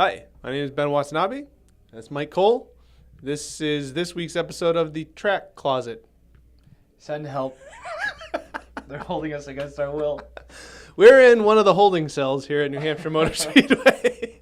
Hi, my name is Ben Watanabe. That's Mike Cole. This is this week's episode of the Track Closet. Send help. They're holding us against our will. We're in one of the holding cells here at New Hampshire Motor Speedway.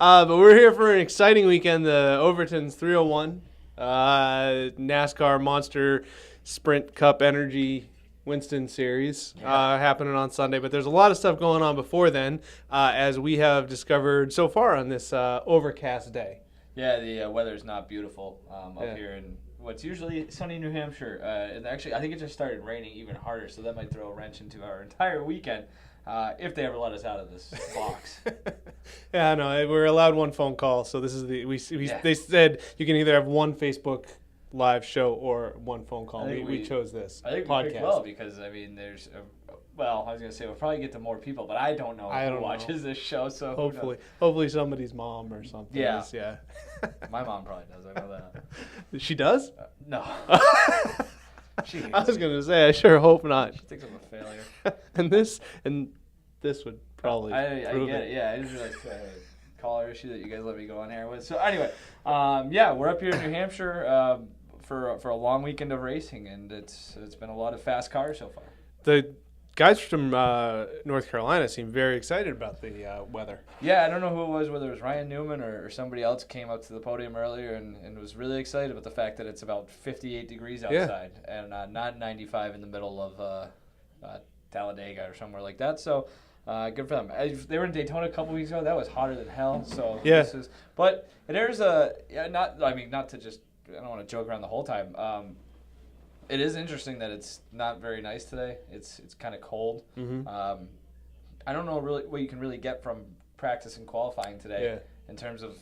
But we're here for an exciting weekend, the Overton's 301 NASCAR Monster Sprint Cup Energy Winston Series happening on Sunday. But there's a lot of stuff going on before then, as we have discovered so far on this overcast day. Yeah, the weather's not beautiful up here in what's usually sunny New Hampshire. And actually, I think it just started raining even harder, so that might throw a wrench into our entire weekend if they ever let us out of this box. Yeah, no, we're allowed one phone call. So this is they said you can either have one Facebook live show or one phone call. We chose this. I think podcast. we picked well because I mean, I was gonna say we'll probably get to more people, but I don't know who watches this show. So hopefully somebody's mom or something. Yeah. My mom probably does. I know that. She does? No. I was gonna say I sure hope not. She thinks I'm a failure. and this would probably. I get it. Yeah, I just realized caller issue that you guys let me go on air with. So anyway, we're up here in New Hampshire for a long weekend of racing, and it's been a lot of fast cars so far. The guys from North Carolina seem very excited about the weather. Yeah, I don't know who it was, whether it was Ryan Newman or somebody else came up to the podium earlier and was really excited about the fact that it's about 58 degrees outside and not 95 in the middle of Talladega or somewhere like that. So good for them. They were in Daytona a couple weeks ago. That was hotter than hell. So yeah. But there's not to just, I don't want to joke around the whole time. It is interesting that it's not very nice today. It's kind of cold. Mm-hmm. I don't know really what you can really get from practice and qualifying today in terms of,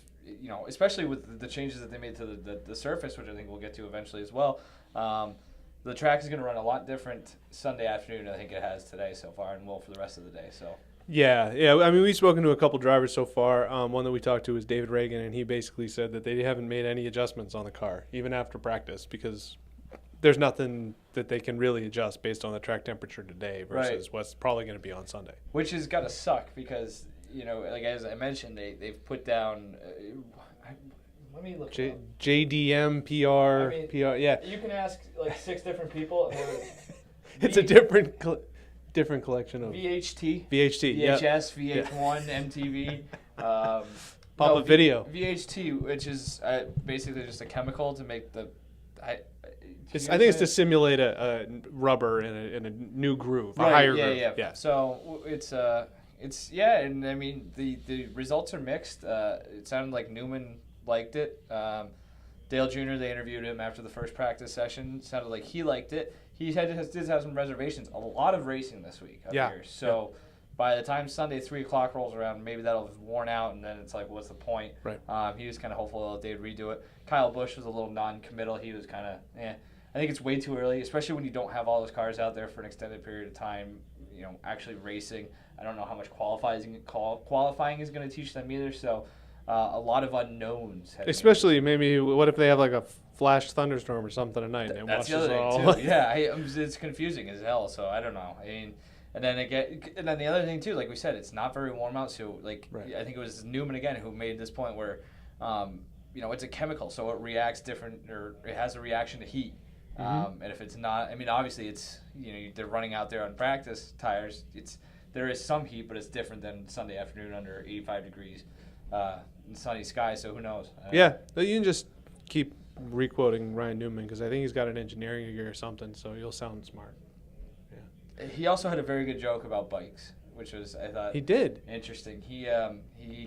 especially with the changes that they made to the surface, which I think we'll get to eventually as well. The track is going to run a lot different Sunday afternoon than I think it has today so far, and will for the rest of the day. So. Yeah. I mean, we've spoken to a couple drivers so far. One that we talked to was David Reagan, and he basically said that they haven't made any adjustments on the car, even after practice, because there's nothing that they can really adjust based on the track temperature today versus what's probably going to be on Sunday. Which is got to suck because, like as I mentioned, they've put down let me look JDM, PR, PR, yeah. You can ask like 6 different people. It's a different collection of VHT, VHS, VH1, MTV. Pop-up video. VHT, which is basically just a chemical to make the. I think it's to simulate a rubber in a new groove, a higher groove. Yeah. So it's and I mean the results are mixed. It sounded like Newman liked it. Dale Jr., they interviewed him after the first practice session. Sounded like he liked it. He did have some reservations. A lot of racing this week up here. So by the time Sunday 3 o'clock rolls around, maybe that'll have worn out, and then it's like, what's the point? Right. He was kind of hopeful that they'd redo it. Kyle Busch was a little non-committal. He was kind of, I think it's way too early, especially when you don't have all those cars out there for an extended period of time, actually racing. I don't know how much qualifying is going to teach them either, so a lot of unknowns. Especially maybe, what if they have like a flash thunderstorm or something tonight? And that's the other thing, too. Yeah, it's confusing as hell, so I don't know. I mean, and then the other thing, too, like we said, it's not very warm out, so I think it was Newman again who made this point where, it's a chemical, so it reacts different, or it has a reaction to heat. Mm-hmm. And if it's not, I mean, obviously it's, they're running out there on practice tires. There is some heat, but it's different than Sunday afternoon under 85 degrees in sunny sky, so who knows? You can just keep re-quoting Ryan Newman because I think he's got an engineering degree or something, so you'll sound smart. Yeah. He also had a very good joke about bikes, which was, I thought, he did interesting. He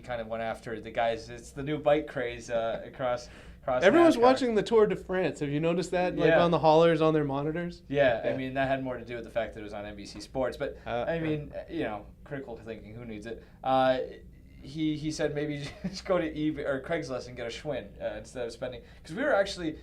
kind of went after the guys. It's the new bike craze across Everyone's NASCAR. Watching the Tour de France. Have you noticed that? Like on the haulers on their monitors? Yeah, I mean, that had more to do with the fact that it was on NBC Sports. But, I mean, critical thinking, who needs it? He said maybe just go to eBay or Craigslist and get a Schwinn instead of spending. Because we were actually,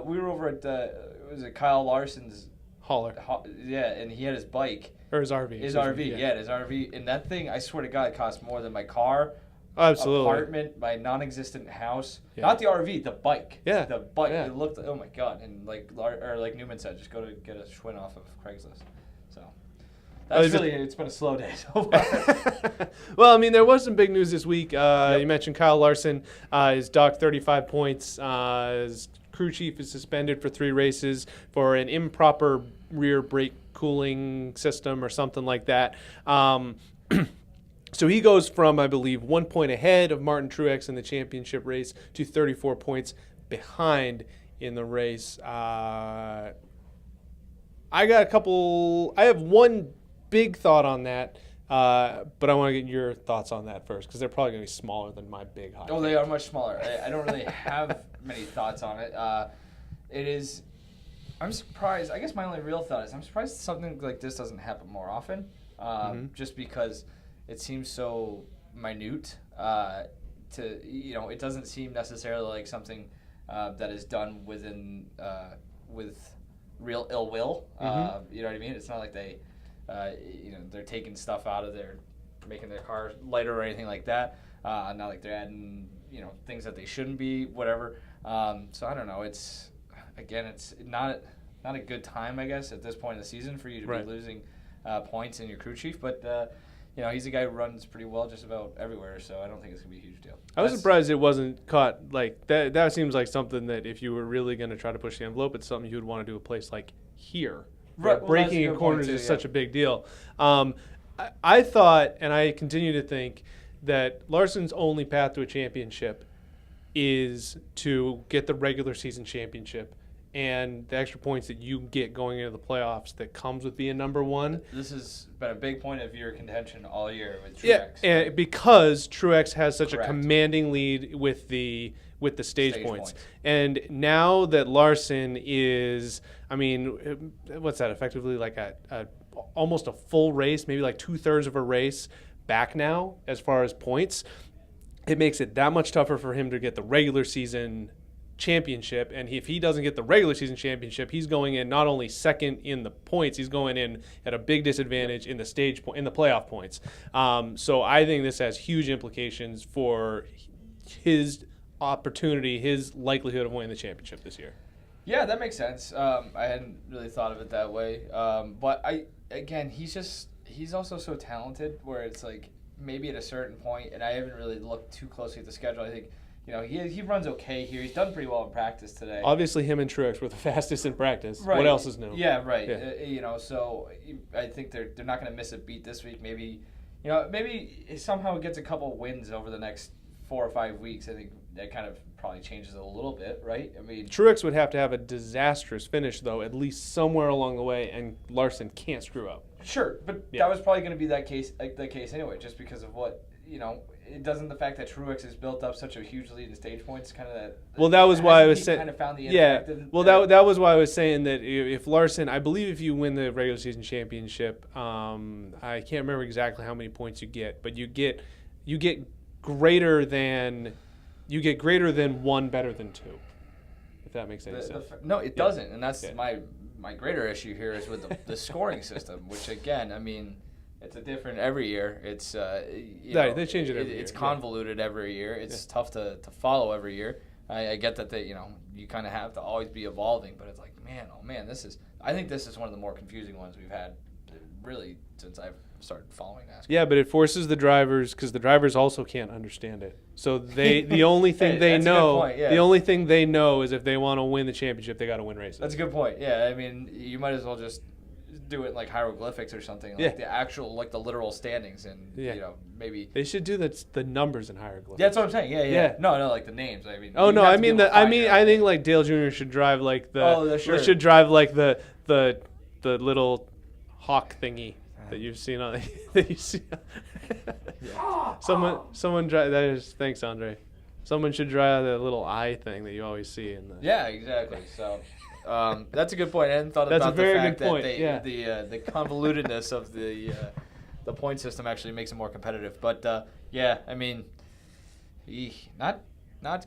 we were over at, Kyle Larson's hauler. And he had his bike. Or his RV. His RV. And that thing, I swear to God, cost more than my car. Absolutely. Apartment, my non-existent house. Not the RV, the bike. Yeah. The bike. Yeah. It looked, oh my God. And like Newman said, just go to get a Schwinn off of Craigslist. So It's been a slow day so far. Well, I mean, there was some big news this week. You mentioned Kyle Larson is docked 35 points. His crew chief is suspended for 3 races for an improper rear brake cooling system or something like that. So he goes from, I believe, 1 point ahead of Martin Truex in the championship race to 34 points behind in the race. I have one big thought on that, but I want to get your thoughts on that first, because they're probably going to be smaller than my big hot. Oh, they are much smaller. I don't really have many thoughts on it. I'm surprised. I guess my only real thought is I'm surprised something like this doesn't happen more often, just because it seems so minute. It doesn't seem necessarily like something that is done with real ill will. You know what I mean? It's not like they're taking stuff out of their, making their car lighter or anything like that. Not like they're adding, things that they shouldn't be, whatever. So I don't know. It's not a good time, I guess, at this point in the season for you to be losing points in your crew chief. But he's a guy who runs pretty well just about everywhere, so I don't think it's going to be a huge deal. I was surprised it wasn't caught. Like that. That seems like something that if you were really going to try to push the envelope, it's something you would want to do a place like here. Right. Well, braking in corners is such a big deal. I thought, and I continue to think, that Larson's only path to a championship is to get the regular season championship and the extra points that you get going into the playoffs that comes with being number one. This has been a big point of your contention all year with Truex. Yeah, and because Truex has such a commanding lead with the stage points. And now that Larson is, what's that, effectively like almost a full race, maybe like 2/3 of a race back now as far as points, it makes it that much tougher for him to get the regular season championship. And if he doesn't get the regular season championship, he's going in not only second in the points, he's going in at a big disadvantage in the in the playoff points. So I think this has huge implications for his opportunity, his likelihood of winning the championship this year. Yeah, that makes sense. I hadn't really thought of it that way. But he's also so talented where it's like maybe at a certain point, and I haven't really looked too closely at the schedule. I think he runs okay here. He's done pretty well in practice today. Obviously, him and Truex were the fastest in practice. Right. What else is new? Yeah, right. Yeah. So I think they're not going to miss a beat this week. Maybe somehow it gets a couple wins over the next 4 or 5 weeks. I think that kind of probably changes it a little bit, right? Truex would have to have a disastrous finish, though, at least somewhere along the way, and Larson can't screw up. Sure, but that was probably going to be the case anyway, just because of what, it doesn't, the fact that Truex has built up such a huge lead in stage points, kind of that. Well, that was why I was saying. Kind of found the impact. Yeah. Well, that was why I was saying that if Larson, I believe if you win the regular season championship, I can't remember exactly how many points you get, but you get greater than 1 better than 2. If that makes any sense. No, it doesn't, and that's my greater issue here is with the scoring system, which again, it's a different every year. It's they change it every year. It's convoluted every year. It's tough to follow every year. I get that you kind of have to always be evolving, but it's like, I think this is one of the more confusing ones we've had really since I've started following NASCAR. Yeah, but it forces the drivers, because the drivers also can't understand it. So the only thing they know, the only thing they know is if they want to win the championship, they got to win races. That's a good point. Yeah, you might as well just do it like hieroglyphics or something, like the actual, like the literal standings, and maybe they should do the numbers in hieroglyphics. Yeah, that's what I'm saying. Yeah. No, like the names. I think like Dale Jr. should drive like should drive like the little hawk thingy that you've seen on that you see. Someone drive that is. Thanks, Andre. Someone should drive the little eye thing that you always see in the. Yeah, exactly. So. That's a good point. I hadn't thought about the fact that the convolutedness of the point system actually makes it more competitive. But not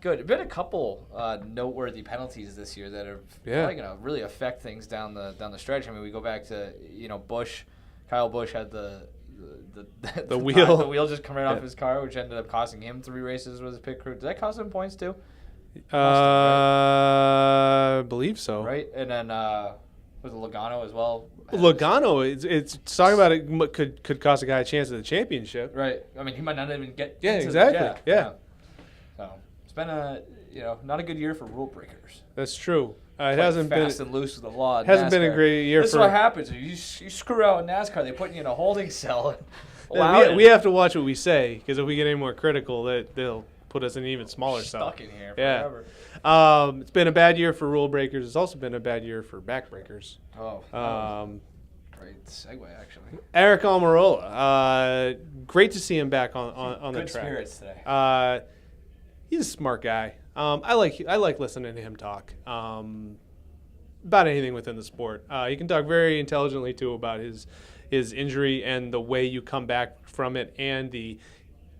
good. There've been a couple noteworthy penalties this year that are probably going to really affect things down the stretch. We go back to Busch. Kyle Busch had the wheel just come right off his car, which ended up costing him 3 races with his pit crew. Did that cost him points too? I believe so. Right, and then Was it Logano as well? Logano, it's talking about it could cost a guy a chance at the championship. Right. I mean, he might not even get. Yeah, exactly. Yeah. So it's been not a good year for rule breakers. That's true. It hasn't been fast and loose with the law. Hasn't been a great year. This is what happens. You screw out in NASCAR, they put you in a holding cell. We have to watch what we say, because if we get any more critical, they'll put us in an even smaller cell. Stuck in here forever. It's been a bad year for rule breakers. It's also been a bad year for backbreakers. Great segue, actually. Aric Almirola. Great to see him back on the track. Good spirits today. He's a smart guy. I like listening to him talk about anything within the sport. He can talk very intelligently too about his injury and the way you come back from it, and the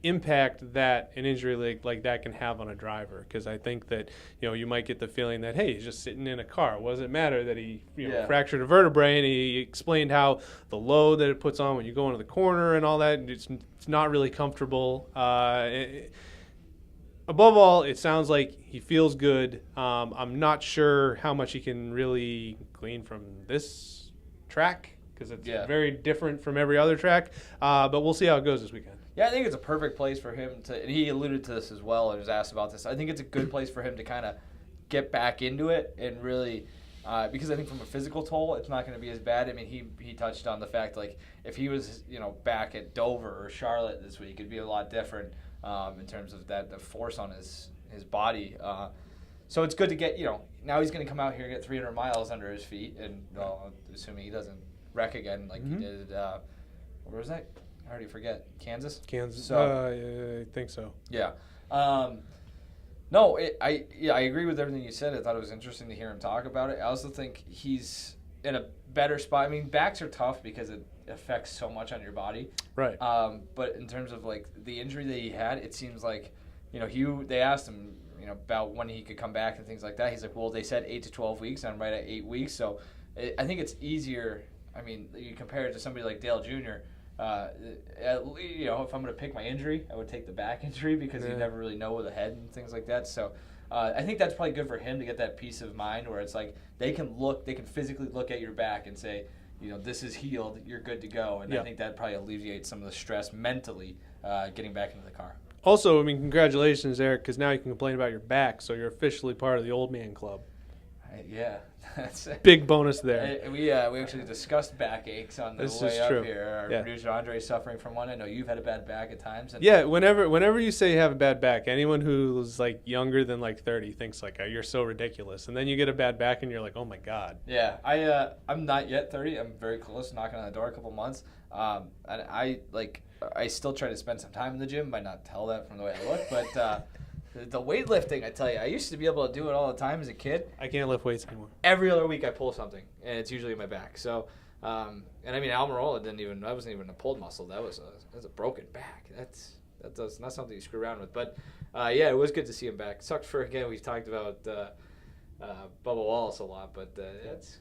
impact that an injury like that can have on a driver. Because I think that you might get the feeling that, hey, he's just sitting in a car. What does it matter that he fractured a vertebrae? And he explained how the load that it puts on when you go into the corner and all that, it's not really comfortable. Above all, it sounds like he feels good. I'm not sure how much he can really glean from this track, because it's very different from every other track. But we'll see how it goes this weekend. Yeah, I think it's a perfect place for him to, and he alluded to this as well, and was asked about this. I think it's a good place for him to kind of get back into it and really, because I think from a physical toll, it's not going to be as bad. I mean, he touched on the fact, like, if he was, back at Dover or Charlotte this week, it'd be a lot different in terms of the force on his body. So it's good to get, now he's going to come out here and get 300 miles under his feet, and assuming he doesn't wreck again like he did, where was that? I already forget. Kansas? So, I think so. Yeah. No, I agree with everything you said. I thought it was interesting to hear him talk about it. I also think he's in a better spot. I mean, backs are tough because it affects so much on your body. Right. But in terms of like the injury that he had, it seems like, they asked him, about when he could come back and things like that. He's like, well, they said 8 to 12 weeks. And I'm right at 8 weeks. So I think it's easier. I mean, you compare it to somebody like Dale Jr., if I'm going to pick my injury, I would take the back injury, because you never really know with the head and things like that. So I think that's probably good for him to get that peace of mind where it's like they can physically look at your back and say, this is healed, you're good to go. And I think that probably alleviates some of the stress mentally getting back into the car. Also, I mean, congratulations, Aric, because now you can complain about your back, so you're officially part of the old man club. Yeah. That's big bonus there. We actually discussed backaches on the way up here. Our producer Andre is suffering from one. I know you've had a bad back at times. And whenever you say you have a bad back, anyone who's like younger than like 30 thinks like, oh, you're so ridiculous. And then you get a bad back and you're like, oh my God. Yeah, I'm not yet 30. I'm very close, knocking on the door a couple months. And I still try to spend some time in the gym. Might not tell that from the way I look, but. The weightlifting, I tell you, I used to be able to do it all the time as a kid. I can't lift weights anymore. Every other week I pull something, and it's usually in my back. So, and I mean, Almirola that wasn't even a pulled muscle. That's a broken back. That's not something you screw around with. But it was good to see him back. Sucked for, again, we've talked about Bubba Wallace a lot, but it's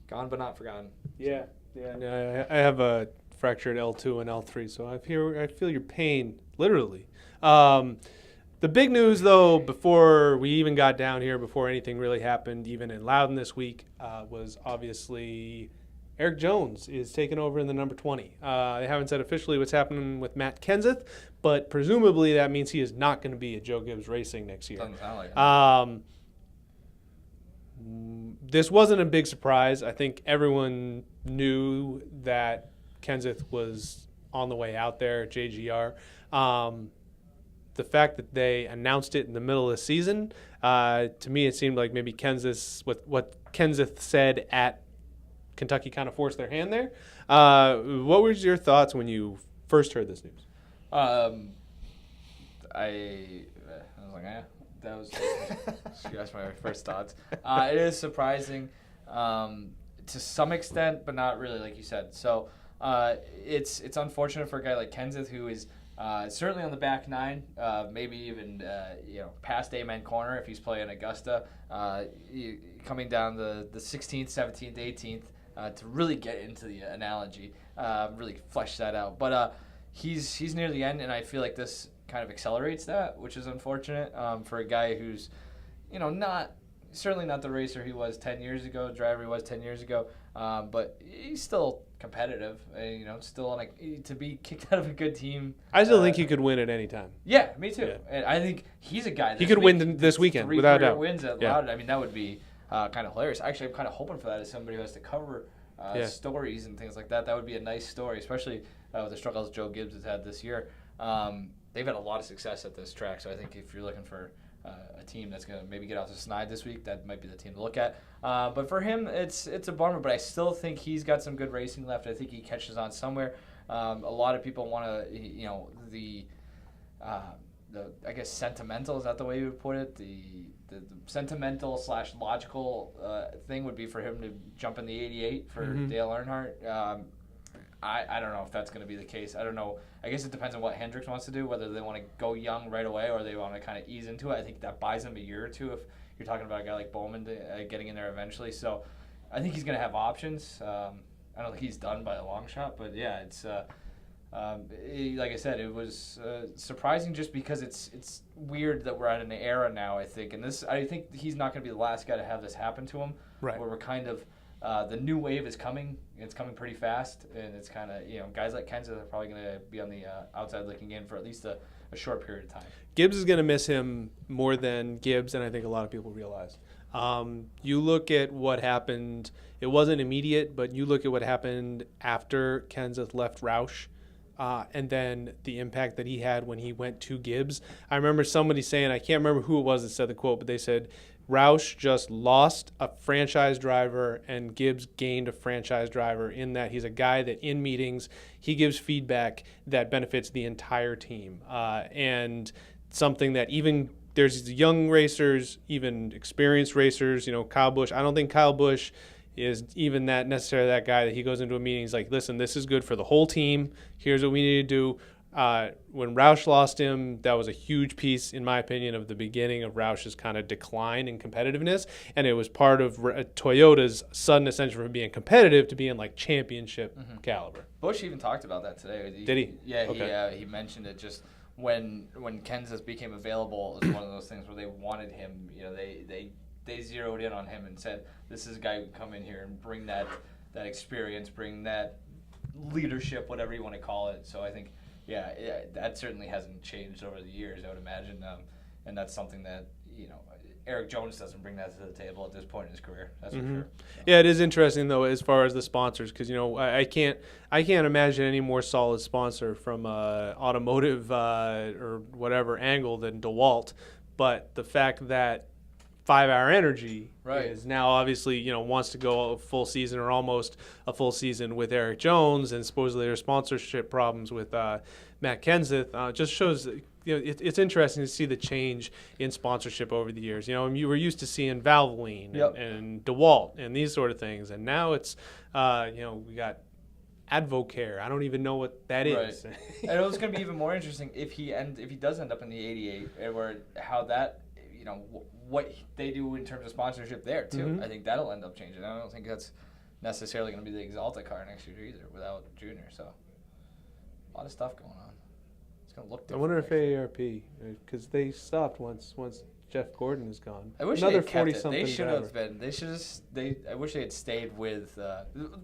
gone but not forgotten. Yeah. I have a fractured L2 and L3, so I feel your pain, literally. The big news, though, before we even got down here, before anything really happened, even in Loudon this week, was obviously Erik Jones is taking over in the number 20. They haven't said officially what's happening with Matt Kenseth, but presumably that means he is not going to be at Joe Gibbs Racing next year. Doesn't sound like it. This wasn't a big surprise. I think everyone knew that Kenseth was on the way out there at JGR. The fact that they announced it in the middle of the season, to me it seemed like maybe what Kenseth said at Kentucky kind of forced their hand there. What was your thoughts when you first heard this news? I was like, that was that's my first thoughts. It is surprising to some extent, but not really, like you said. So it's unfortunate for a guy like Kenseth, who is certainly on the back nine, maybe even past Amen Corner if he's playing Augusta, coming down the 16th, 17th, 18th to really get into the analogy, really flesh that out. But he's near the end, and I feel like this kind of accelerates that, which is unfortunate for a guy who's not certainly not the racer he was 10 years ago, driver he was 10 years ago, but he's still competitive. Still on to be kicked out of a good team. I still think he could win at any time. Yeah, me too. Yeah. And I think he's a guy. He could win this weekend, without a doubt. Wins at Loudon. I mean, that would be kind of hilarious. Actually, I'm kind of hoping for that as somebody who has to cover stories and things like that. That would be a nice story, especially with the struggles Joe Gibbs has had this year. They've had a lot of success at this track, so I think if you're looking for a team that's going to maybe get out to Snide this week, that might be the team to look at. But for him, it's a bummer, but I still think he's got some good racing left. I think he catches on somewhere. A lot of people want to, the I guess sentimental, is that the way you would put it? The sentimental / logical thing would be for him to jump in the 88 for Dale Earnhardt. I don't know if that's going to be the case. I don't know. I guess it depends on what Hendricks wants to do, whether they want to go young right away or they want to kind of ease into it. I think that buys him a year or two if you're talking about a guy like Bowman getting in there eventually. So I think he's going to have options. I don't think he's done by a long shot, but yeah, it's like I said, it was surprising just because it's weird that we're at an era now, I think. And I think he's not going to be the last guy to have this happen to him, right? Where we're kind of the new wave is coming. It's coming pretty fast, and it's kind of, guys like Kenseth are probably going to be on the outside looking in for at least a short period of time. Gibbs is going to miss him more than Gibbs, and I think a lot of people realize. You look at what happened. It wasn't immediate, but you look at what happened after Kenseth left Roush, and then the impact that he had when he went to Gibbs. I remember somebody saying, I can't remember who it was that said the quote, but they said, Roush just lost a franchise driver and Gibbs gained a franchise driver, in that he's a guy that in meetings, he gives feedback that benefits the entire team. And something that even there's young racers, even experienced racers, Kyle Busch. I don't think Kyle Busch is even that necessarily that guy that he goes into a meeting, he's like, listen, this is good for the whole team. Here's what we need to do. When Roush lost him, that was a huge piece, in my opinion, of the beginning of Roush's kind of decline in competitiveness, and it was part of Toyota's sudden ascension from being competitive to being like championship caliber. Busch even talked about that today. Did he? Yeah, okay. He mentioned it just when Kenseth became available. It was one of those things where they wanted him. They zeroed in on him and said, this is a guy who can come in here and bring that experience, bring that leadership, whatever you want to call it. So I think. Yeah, that certainly hasn't changed over the years, I would imagine, and that's something that Eric Jones doesn't bring that to the table at this point in his career. That's for sure. So. Yeah, it is interesting though as far as the sponsors, because I can't imagine any more solid sponsor from automotive or whatever angle than DeWalt, but the fact that 5 Hour Energy is now obviously wants to go a full season or almost a full season with Aric Jones, and supposedly there's sponsorship problems with Matt Kenseth. Just shows it's interesting to see the change in sponsorship over the years. You were used to seeing Valvoline and DeWalt and these sort of things, and now it's we got Advocare. I don't even know what that is. And it's going to be even more interesting if he does end up in the 88, or how that what they do in terms of sponsorship there too. I think that'll end up changing. I don't think that's necessarily going to be the Exalta car next year either without Junior. So a lot of stuff going on. It's going to look different. I wonder if AARP, because they stopped once Jeff Gordon is gone. I wish another they kept 40-something. They should have been. I wish they had stayed with.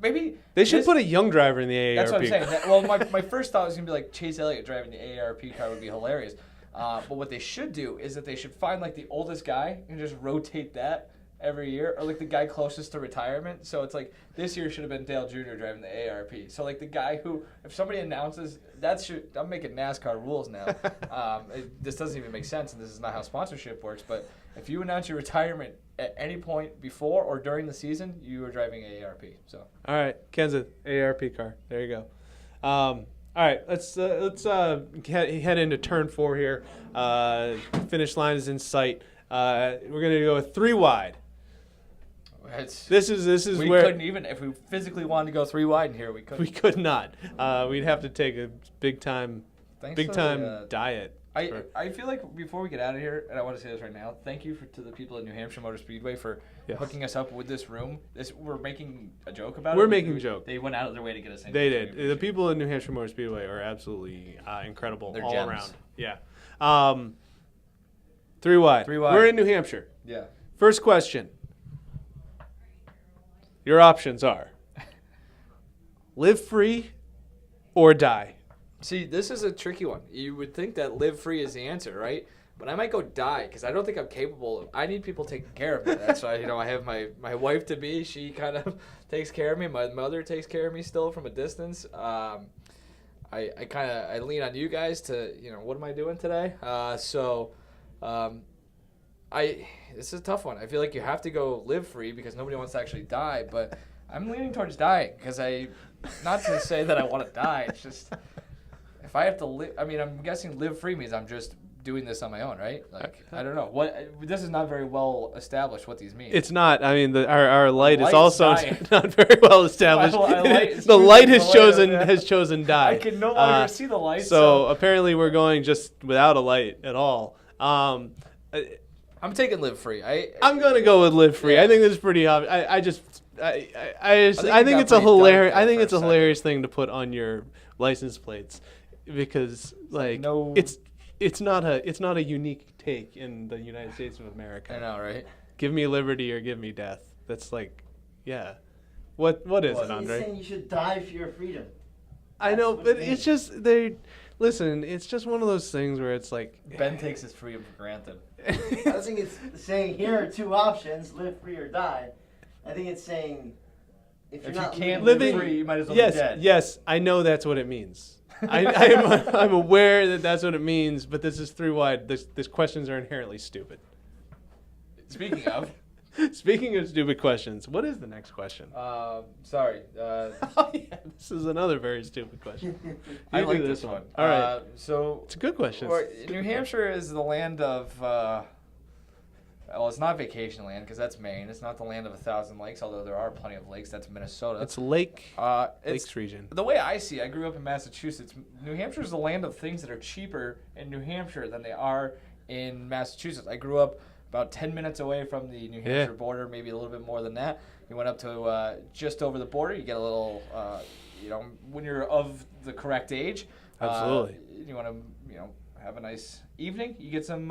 Maybe they should put a young driver in the AARP. That's what I'm saying. My first thought was going to be like Chase Elliott driving the AARP car would be hilarious. But what they should do is that they should find like the oldest guy and just rotate that every year, or like the guy closest to retirement. So it's like this year should have been Dale Jr. driving the AARP. So like the guy who, if somebody announces I'm making NASCAR rules now. This doesn't even make sense, and this is not how sponsorship works. But if you announce your retirement at any point before or during the season, you are driving AARP. So all right, Kenseth AARP car. There you go. All right, let's head into turn 4 here. Finish line is in sight. We're gonna go with 3 wide. This is we where couldn't even, if we physically wanted to go 3 wide in here, we couldn't. We could not. We'd have to take a big time diet. I feel like before we get out of here, and I want to say this right now, thank you to the people at New Hampshire Motor Speedway for hooking us up with this room. We're making a joke about it. We're making a joke. They went out of their way to get us in. They did. The people at New Hampshire Motor Speedway are absolutely incredible. They're all gems. Around. Yeah. 3 wide. 3 wide. We're in New Hampshire. Yeah. First question. Your options are live free or die. See, this is a tricky one. You would think that live free is the answer, right? But I might go die because I don't think I'm capable of. I need people taking care of me. That's why I have my wife to be. She kind of takes care of me. My mother takes care of me still from a distance. I lean on you guys to what am I doing today? This is a tough one. I feel like you have to go live free because nobody wants to actually die. But I'm leaning towards dying because not to say that I want to die. It's just if I have to live. I mean, I'm guessing live free means I'm just doing this on my own, right? Like I don't know this is not very well established what these mean. It's not. I mean, our light is light's also dying. not very well established. The light has chosen die. I can no longer see the light. So apparently we're going just without a light at all. I'm taking live free. I'm gonna go with live free. Yeah. I think this is pretty obvious. I think it's a hilarious. I think it's a hilarious thing to put on your license plates because it's not a unique take in the United States of America. I know, right? Give me liberty or give me death. That's like, yeah. What is it, Andre? He's saying you should die for your freedom. I know, but it's just listen. It's just one of those things where it's like Ben takes his freedom for granted. I don't think it's saying here are two options: live free or die. I think it's saying if you not can't living live free, you might as well yes, be dead. Yes, I know that's what it means. I'm aware that that's what it means, but this is through wide. These questions are inherently stupid. Speaking of stupid questions, what is the next question? Sorry. Oh, yeah, this is another very stupid question. I You like do this one. All right. So It's a good question. New Hampshire is the land of. Well, it's not vacation land because that's Maine. It's not the land of 1,000 lakes, although there are plenty of lakes. That's Minnesota. It's Lakes It's region. the way I see it, I grew up in Massachusetts. New Hampshire is the land of things that are cheaper in New Hampshire than they are in Massachusetts. I grew up about 10 minutes away from the New Hampshire border, maybe a little bit more than that. You went up to just over the border. You get a little, when you're of the correct age. Absolutely. You want to, have a nice evening. You get some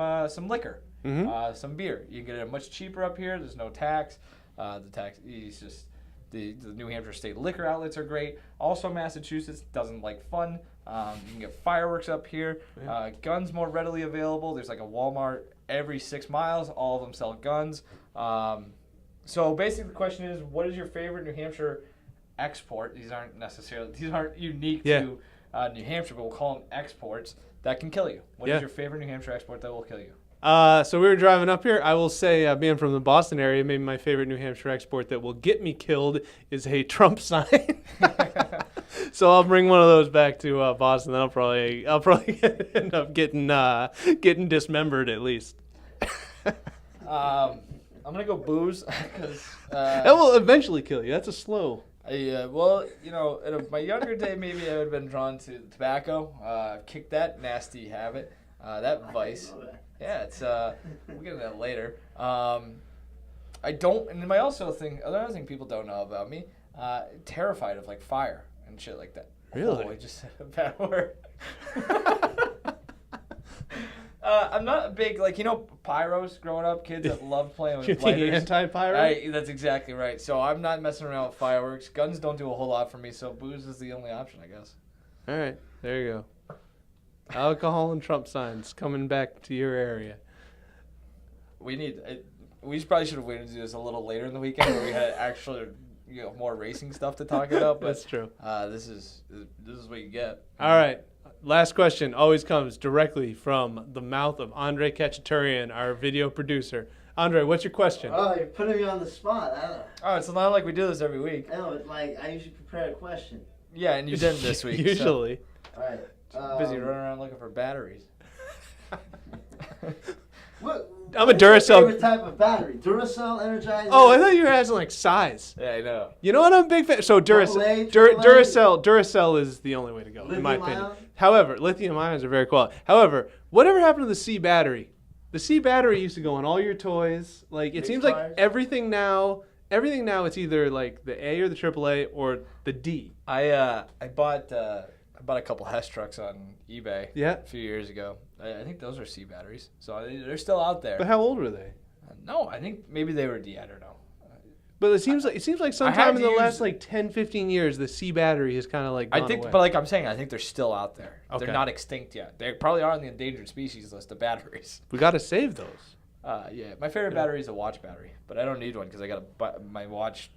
liquor. Mm-hmm. Some beer. You can get it much cheaper up here. There's no tax. The tax is just the New Hampshire state liquor outlets are great. Also, Massachusetts doesn't like fun. You can get fireworks up here. Guns more readily available. There's like a Walmart every 6 miles. All of them sell guns. So basically, the question is, what is your favorite New Hampshire export? These aren't unique to New Hampshire, but we'll call them exports that can kill you. What is your favorite New Hampshire export that will kill you? So we were driving up here. I will say, being from the Boston area, maybe my favorite New Hampshire export that will get me killed is a Trump sign. So I'll bring one of those back to Boston. Then I'll probably end up getting dismembered at least. I'm gonna go booze because that will eventually kill you. That's a slow. Well, in my younger day, maybe I would have been drawn to tobacco. I've kicked that nasty habit, that vice. Yeah, it's we'll get into that later. I don't, and my other thing people don't know about me, terrified of like fire and shit like that. Really? Oh, I just said a bad word. I'm not a big pyros growing up. Kids that love playing with You're thinking lighters. anti-pyro? That's exactly right. So I'm not messing around with fireworks. Guns don't do a whole lot for me, so booze is the only option, I guess. All right, there you go. Alcohol and Trump signs coming back to your area. We probably should have waited to do this a little later in the weekend where we had actually more racing stuff to talk about. But That's true. This is what you get. All right. Last question always comes directly from the mouth of Andre Kachaturian, our video producer. Andre, what's your question? Oh, you're putting me on the spot. I don't know. Oh, it's not like we do this every week. I know, I usually prepare a question. Yeah, and you didn't this week. Usually. So. All right. Busy running around looking for batteries. I'm a Duracell. Favorite type of battery? Duracell, Energizer? Oh, I thought you were asking like size. Yeah, I know. You know what? I'm a big fan. So Duracell is the only way to go, in my opinion. However, lithium ions are very quality. However, whatever happened to the C battery? The C battery used to go in all your toys. Like it seems like everything now it's either like the A or the AAA or the D. I bought a couple Hess trucks on eBay Yeah. a few years ago. I think those are C batteries, so they're still out there. But how old were they? No, I think maybe they were I don't know. But it seems like sometime had in to the last use- like 10, 15 years, the C battery has kind of like gone I think, away. but like I'm saying, I think they're still out there. Okay. They're not extinct yet. They probably are on the endangered species list of batteries. We got to save those. Yeah, my favorite battery is a watch battery, but I don't need one because I got my watch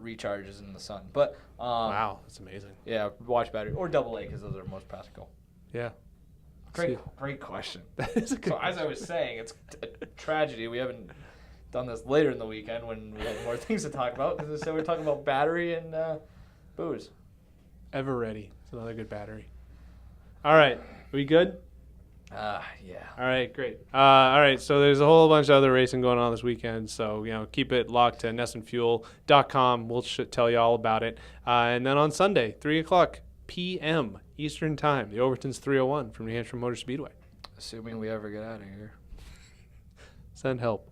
recharges in the sun. But Wow, that's amazing. yeah, watch battery or AA because those are most practical. Yeah. Great question. That is a good So as I was saying, it's a tragedy we haven't done this later in the weekend when we had more things to talk about because instead we're talking about battery and booze. Ever ready. It's another good battery. All right. Are we good? Yeah. All right, great. All right, so there's a whole bunch of other racing going on this weekend, so keep it locked to NESSandFuel.com. We'll tell you all about it. And then on Sunday, 3:00 p.m. Eastern Time, the Overton's 301 from New Hampshire Motor Speedway. Assuming we ever get out of here. Send help.